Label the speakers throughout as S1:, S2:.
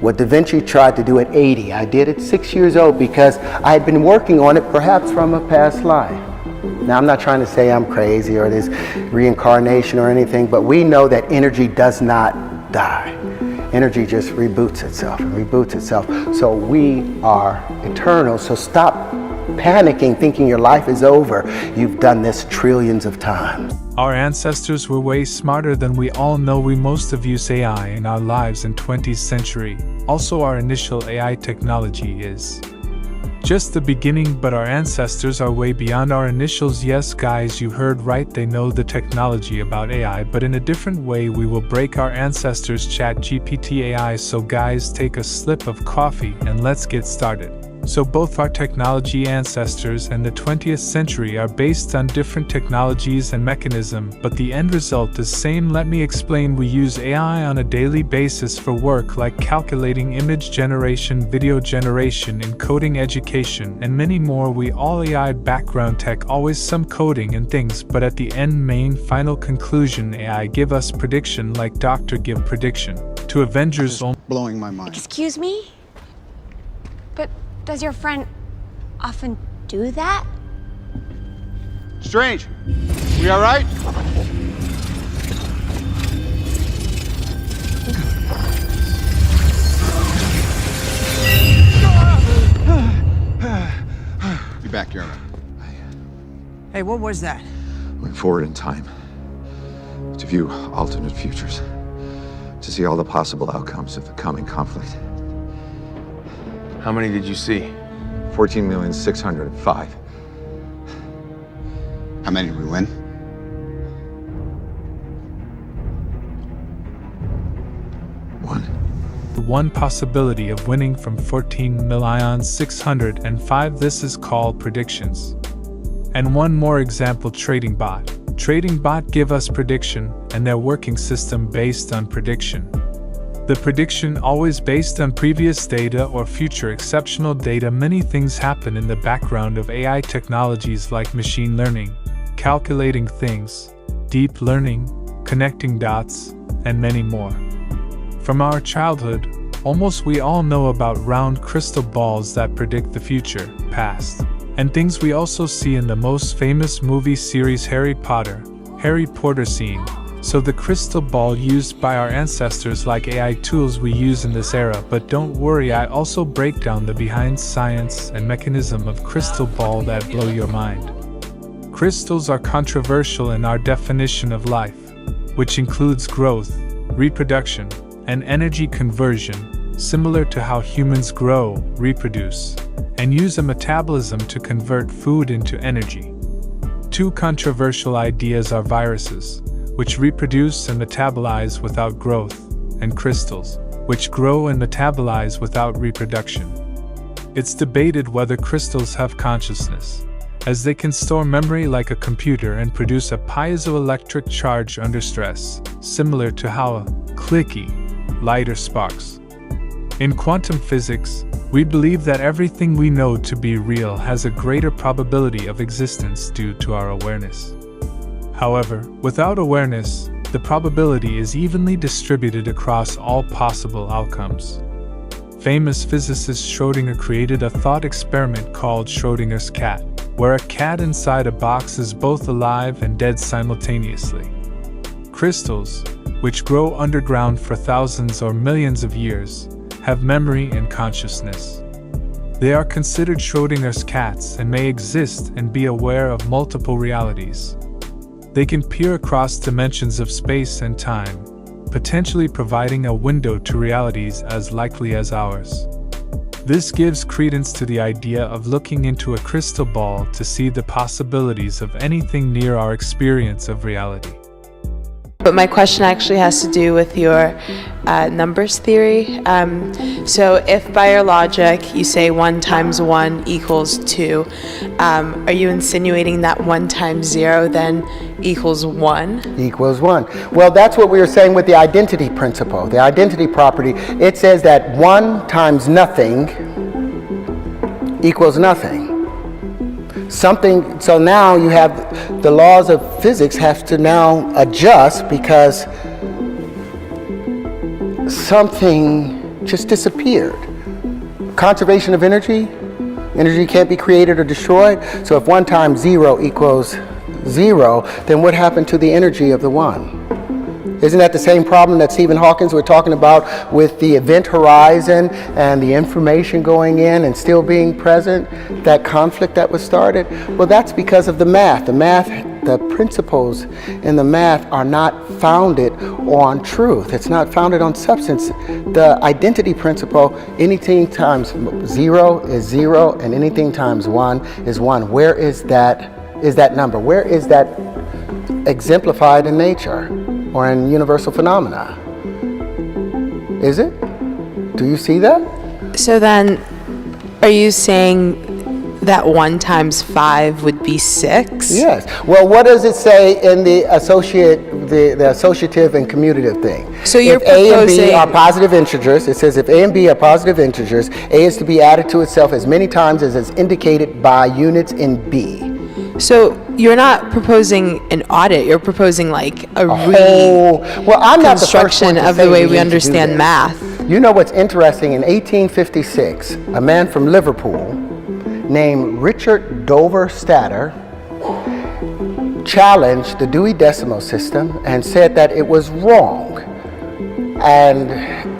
S1: What Da Vinci tried to do at 80, I did at 6 years old because I had been working on it perhaps from a past life. Now, I'm not trying to say I'm crazy or there's reincarnation or anything, but we know that energy does not die. Energy just reboots itself and reboots itself. So we are eternal. So stop panicking, thinking your life is over. You've done this trillions of times.
S2: Our ancestors were way smarter than we all know. We most of use AI in our lives in 20th century. Also, our initial AI technology is just the beginning, but our ancestors are way beyond our initials. Yes, guys, you heard right. They know the technology about AI, but in a different way. We will break our ancestors' ChatGPT AI. So guys, take a sip of coffee and let's get started. So both our technology ancestors and the 20th century are based on different technologies and mechanism, but the end result is same. Let me explain. We use AI on a daily basis for work like calculating, image generation, video generation, encoding, education, and many more. We all AI background tech, always some coding and things, but at the end main final conclusion, AI give us prediction like doctor give prediction to Avengers.
S3: Blowing my mind.
S4: Excuse me? But does your friend often do that?
S3: Strange. We all right? Be back here.
S5: Hey, what was that?
S6: Went forward in time to view alternate futures, to see all the possible outcomes of the coming conflict.
S7: How many did you see?
S6: 14,605,000.
S3: How many did we win?
S2: One possibility of winning from 14,605,000. This is called predictions. And one more example, trading bot. Trading bot give us prediction and their working system based on prediction. The prediction always based on previous data or future exceptional data. Many things happen in the background of AI technologies like machine learning, calculating things, deep learning, connecting dots, and many more. From our childhood, almost we all know about round crystal balls that predict the future, past, and things we also see in the most famous movie series Harry Potter scene. So the crystal ball used by our ancestors like AI tools we use in this era. But don't worry, I also break down the behind science and mechanism of crystal ball that blow your mind. Crystals are controversial in our definition of life, which includes growth, reproduction, and energy conversion, similar to how humans grow, reproduce, and use a metabolism to convert food into energy. Two controversial ideas are viruses, which reproduce and metabolize without growth, and crystals, which grow and metabolize without reproduction. It's debated whether crystals have consciousness, as they can store memory like a computer and produce a piezoelectric charge under stress, similar to how a clicky lighter sparks. In quantum physics, we believe that everything we know to be real has a greater probability of existence due to our awareness. However, without awareness, the probability is evenly distributed across all possible outcomes. Famous physicist Schrödinger created a thought experiment called Schrödinger's cat, where a cat inside a box is both alive and dead simultaneously. Crystals, which grow underground for thousands or millions of years, have memory and consciousness. They are considered Schrödinger's cats and may exist and be aware of multiple realities. They can peer across dimensions of space and time, potentially providing a window to realities as likely as ours. This gives credence to the idea of looking into a crystal ball to see the possibilities of anything near our experience of reality.
S8: But my question actually has to do with your numbers theory. So if by your logic you say 1 times 1 equals 2, are you insinuating that 1 times 0 then equals 1?
S1: Equals 1. Well, that's what we were saying with the identity principle, the identity property. It says that 1 times nothing equals nothing. Something, so now you have the laws of physics have to now adjust because something just disappeared. Conservation of energy, energy can't be created or destroyed. So if 1 times 0 equals 0, then what happened to the energy of the 1? Isn't that the same problem that Stephen Hawking was talking about with the event horizon and the information going in and still being present, that conflict that was started? Well, that's because of the math. The principles in the math are not founded on truth. It's not founded on substance. The identity principle, anything times 0 is 0 and anything times 1 is 1. Where is that number? Where is that exemplified in nature or in universal phenomena? Is it? Do you see that?
S8: So then, are you saying that 1 times 5 would be 6?
S1: Yes. Well, what does it say in the associative and commutative thing?
S8: So you're
S1: if A and B
S8: proposing-
S1: are positive integers, it says if A and B are positive integers, A is to be added to itself as many times as is indicated by units in B.
S8: So you're not proposing an audit, you're proposing like a
S1: Well, I'm not the first one
S8: reconstruction
S1: to
S8: of
S1: say
S8: the way
S1: we
S8: we
S1: need to do
S8: understand
S1: this.
S8: math.
S1: You know what's interesting? In 1856, a man from Liverpool named Richard Dover Statter challenged the Dewey Decimal System and said that it was wrong and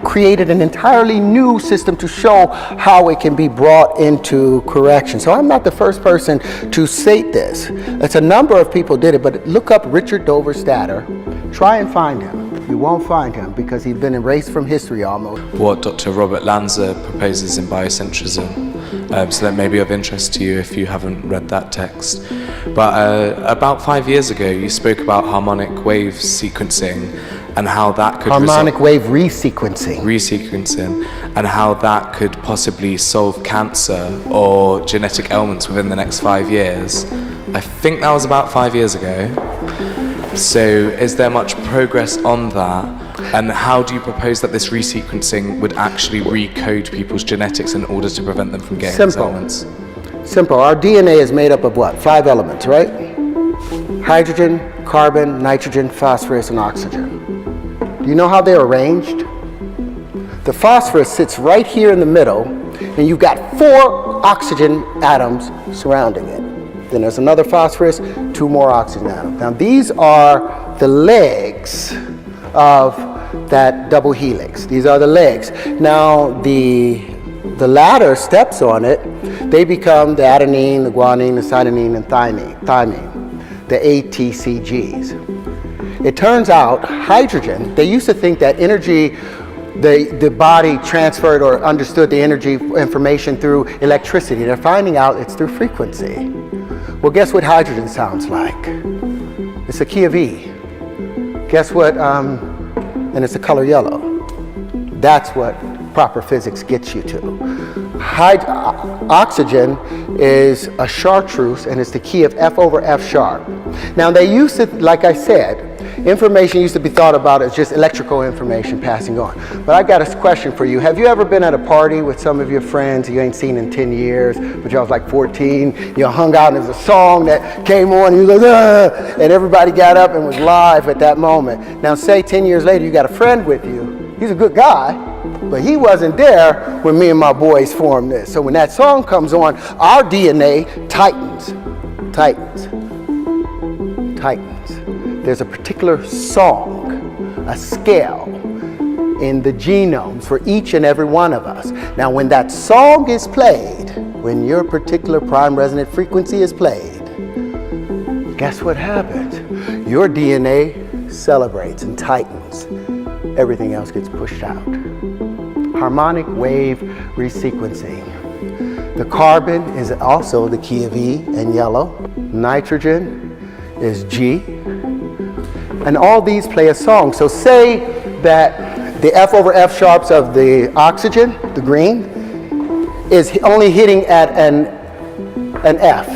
S1: created an entirely new system to show how it can be brought into correction. So I'm not the first person to state this. It's a number of people did it, but look up Richard Dover Statter. Try and find him. You won't find him because he's been erased from history almost.
S9: What Dr. Robert Lanza proposes in biocentrism, so that may be of interest to you if you haven't read that text. But about 5 years ago, you spoke about harmonic wave sequencing and how that could
S1: harmonic wave resequencing,
S9: and how that could possibly solve cancer or genetic ailments within the next 5 years. I think that was about 5 years ago. So is there much progress on that? And how do you propose that this resequencing would actually recode people's genetics in order to prevent them from getting these ailments?
S1: Simple. Our DNA is made up of what? 5 elements, right? Hydrogen, carbon, nitrogen, phosphorus, and oxygen. Do you know how they're arranged? The phosphorus sits right here in the middle, and you've got 4 oxygen atoms surrounding it. Then there's another phosphorus, 2 more oxygen atoms. Now these are the legs of that double helix. These are the legs. Now the latter steps on it, they become the adenine, the guanine, the cytosine, and thymine, the ATCGs. It turns out hydrogen, they used to think that energy, the body transferred or understood the energy information through electricity. They're finding out it's through frequency. Well, guess what hydrogen sounds like? It's a key of E. Guess what, and it's the color yellow. That's what proper physics gets you to. Oxygen is a chartreuse and it's the key of F over F sharp. Now they used to, like I said, information used to be thought about as just electrical information passing on. But I got a question for you. Have you ever been at a party with some of your friends you ain't seen in 10 years, but y'all was like 14, you hung out and there's a song that came on and you was like, and everybody got up and was live at that moment. Now say 10 years later you got a friend with you. He's a good guy, but he wasn't there when me and my boys formed this. So when that song comes on, our DNA tightens. There's a particular song, a scale in the genomes for each and every one of us. Now when that song is played, when your particular prime resonant frequency is played, guess what happens? Your DNA celebrates and tightens. Everything else gets pushed out. Harmonic wave resequencing. The carbon is also the key of E and yellow. Nitrogen is G. And all these play a song. So say that the F over F sharps of the oxygen, the green, is only hitting at an F.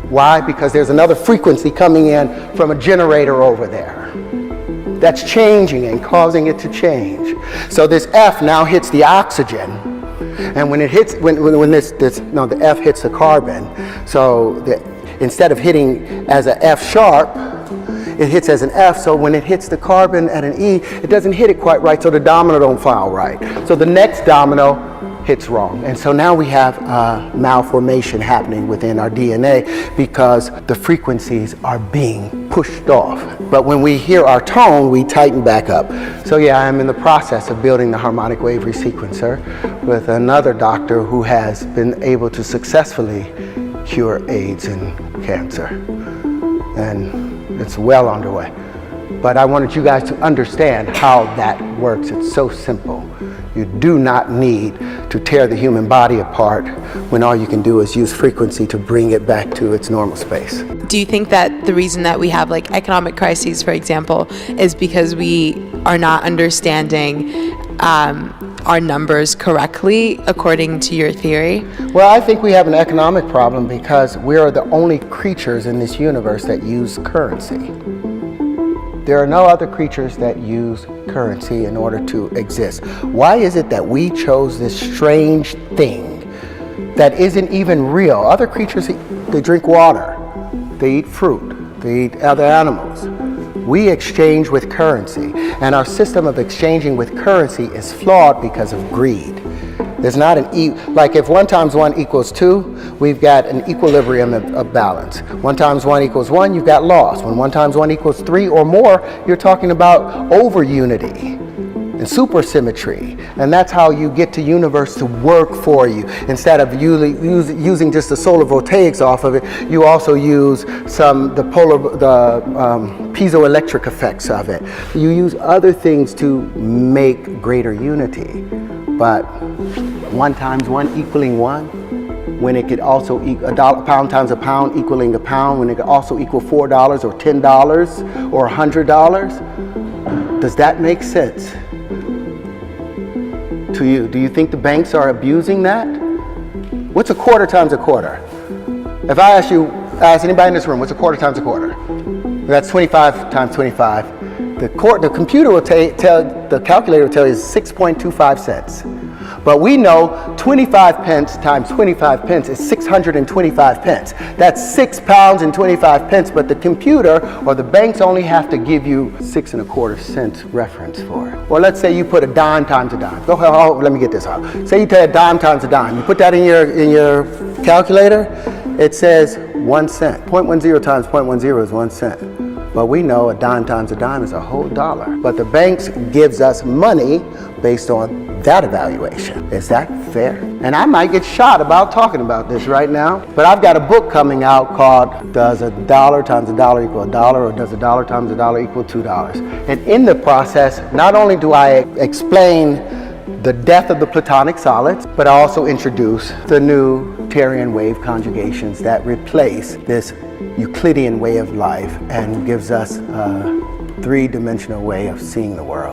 S1: Why? Because there's another frequency coming in from a generator over there. That's changing and causing it to change. So this F now hits the oxygen, and when it hits, the F hits the carbon. So instead of hitting as a F sharp, it hits as an F, so when it hits the carbon at an E, it doesn't hit it quite right, so the domino don't fall right. So the next domino hits wrong. And so now we have malformation happening within our DNA because the frequencies are being pushed off. But when we hear our tone, we tighten back up. So yeah, I'm in the process of building the harmonic wave resequencer with another doctor who has been able to successfully cure AIDS and cancer. And it's well underway. But I wanted you guys to understand how that works. It's so simple. You do not need to tear the human body apart when all you can do is use frequency to bring it back to its normal space.
S8: Do you think that the reason that we have like economic crises, for example, is because we are not understanding our numbers correctly according to your theory?
S1: Well, I think we have an economic problem because we are the only creatures in this universe that use currency. There are no other creatures that use currency in order to exist. Why is it that we chose this strange thing that isn't even real? Other creatures, they drink water, they eat fruit, they eat other animals. We exchange with currency, and our system of exchanging with currency is flawed because of greed. There's not like if 1 times 1 equals 2, we've got an equilibrium of balance. 1 times 1 equals 1, you've got loss. When 1 times 1 equals 3 or more, you're talking about over unity and supersymmetry. And that's how you get the universe to work for you. Instead of using just the solar voltaics off of it, you also use the piezoelectric effects of it. You use other things to make greater unity. But 1 times 1 equaling 1, when it could also equal a pound times a pound equaling a pound, when it could also equal $4 or $10 or $100, does that make sense to you? Do you think the banks are abusing that? What's a quarter times a quarter? If I ask anybody in this room, what's a quarter times a quarter? That's 25 times 25. The computer will the calculator will tell you 6.25 cents. But we know 25 pence times 25 pence is 625 pence. That's 6 pounds and 25 pence, but the computer or the banks only have to give you 6 1/4 cents reference for it. Or let's say you put a dime times a dime. Let me get this out. Say you take a dime times a dime. You put that in your calculator, it says 1 cent. 0.10 times 0.10 is 1 cent. But we know a dime times a dime is a whole dollar. But the banks gives us money based on that evaluation. Is that fair? And I might get shot about talking about this right now, but I've got a book coming out called Does a dollar times a dollar equal a dollar, or does a dollar times a dollar equal $2? And in the process, not only do I explain the death of the platonic solids, but I also introduce the new Terran wave conjugations that replace this Euclidean way of life and gives us a 3-dimensional way of seeing the world.